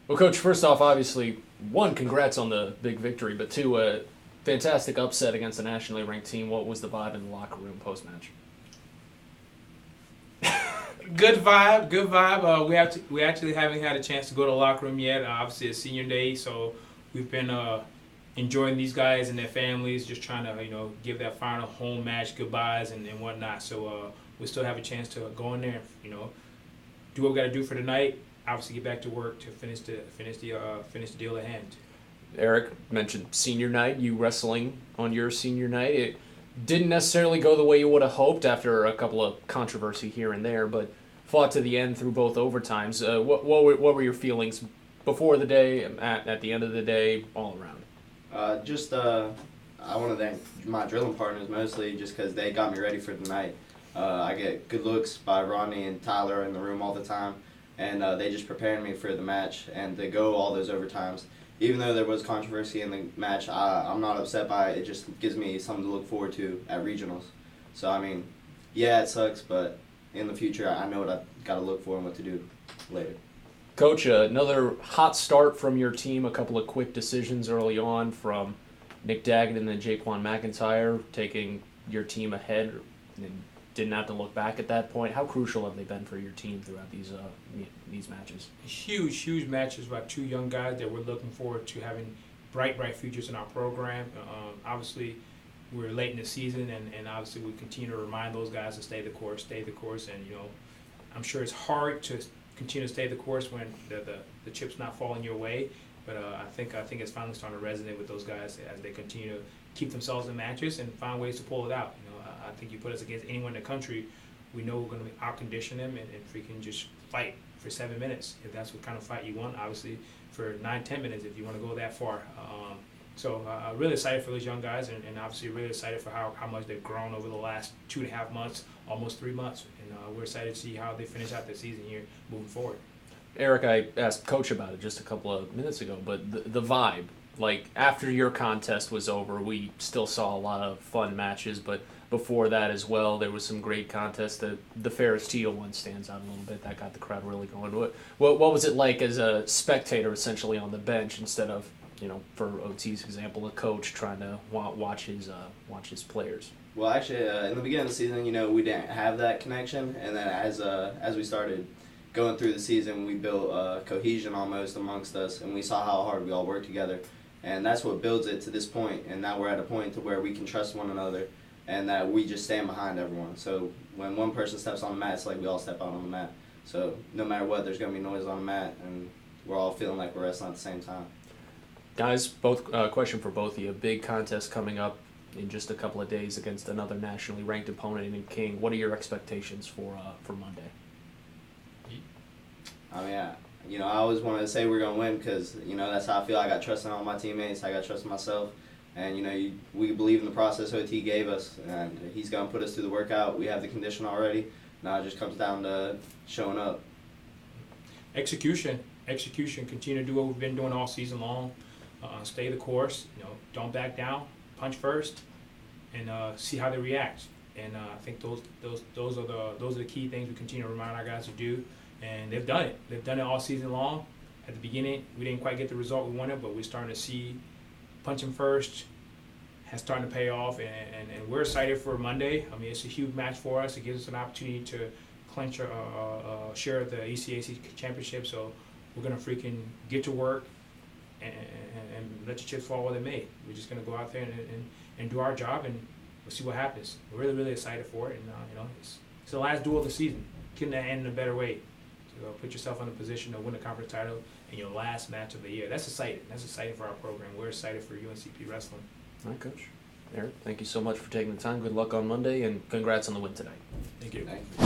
Well, Coach, first off, obviously, one, congrats on the big victory, but two, fantastic upset against a nationally ranked team. What was the vibe in the locker room post-match? Good vibe, good vibe. We actually haven't had a chance to go to the locker room yet. Obviously, it's senior day, so we've been enjoying these guys and their families, just trying to give that final home match goodbyes and whatnot. So we still have a chance to go in there, do what we got to do for tonight. Obviously, get back to work to finish the deal at hand. Eric mentioned senior night, you wrestling on your senior night. It didn't necessarily go the way you would have hoped after a couple of controversy here and there, but fought to the end through both overtimes. What were your feelings before the day, at the end of the day, all around? I want to thank my drilling partners mostly just because they got me ready for the night. I get good looks by Ronnie and Tyler in the room all the time, and they just prepared me for the match and to go all those overtimes. Even though there was controversy in the match, I'm not upset by it. It just gives me something to look forward to at regionals. So, I mean, yeah, it sucks, but in the future, I know what I've got to look for and what to do later. Coach, another hot start from your team, a couple of quick decisions early on from Nick Daggett and then Jaquan McIntyre taking your team ahead and didn't have to look back at that point. How crucial have they been for your team throughout these matches? Huge matches by two young guys that we're looking forward to having bright futures in our program. Obviously, we're late in the season, and obviously we continue to remind those guys to stay the course, and I'm sure it's hard to continue to stay the course when the chip's not falling your way. But I think it's finally starting to resonate with those guys as they continue to keep themselves in matches and find ways to pull it out. I think you put us against anyone in the country, we know we're going to out-condition them and freaking just fight for 7 minutes if that's what kind of fight you want. Obviously, for 9-10 minutes if you want to go that far. So really excited for those young guys, and obviously really excited for how much they've grown over the last 2.5 months, almost 3 months. And we're excited to see how they finish out the season here moving forward. Eric, I asked Coach about it just a couple of minutes ago, but the vibe, like after your contest was over, we still saw a lot of fun matches, but before that as well, there was some great contests. The Ferris Teal one stands out a little bit. That got the crowd really going. What was it like as a spectator, essentially on the bench, instead of, for OT's example, a coach trying to watch his players? Well, actually, in the beginning of the season, we didn't have that connection, and then as we started going through the season, we built cohesion almost amongst us, and we saw how hard we all worked together, and that's what builds it to this point. And now we're at a point to where we can trust one another, and that we just stand behind everyone. So when one person steps on the mat, it's like we all step out on the mat. So no matter what, there's going to be noise on the mat, and we're all feeling like we're wrestling at the same time. Guys, question for both of you. Big contest coming up in just a couple of days against another nationally ranked opponent in King. What are your expectations for Monday? I mean, I always wanted to say we're going to win because, that's how I feel. I got trust in all my teammates. I got trust in myself. And, we believe in the process OT gave us, and he's going to put us through the workout. We have the condition already. Now it just comes down to showing up. Execution. Continue to do what we've been doing all season long. Stay the course. Don't back down. Punch first, and see how they react. And I think those are the key things we continue to remind our guys to do. And they've done it. They've done it all season long. At the beginning, we didn't quite get the result we wanted, but we're starting to see punching first has started to pay off, and we're excited for Monday. I mean, it's a huge match for us. It gives us an opportunity to clinch a share of the ECAC championship. So we're gonna freaking get to work and let the chips fall where they may. We're just gonna go out there and do our job, and we'll see what happens. We're really excited for it, and it's the last duel of the season. Couldn't end in a better way. So put yourself in a position to win the conference title in your last match of the year. That's exciting. That's exciting for our program. We're excited for UNCP wrestling. All right, Coach. Eric, thank you so much for taking the time. Good luck on Monday, and congrats on the win tonight. Thank you. Thank you.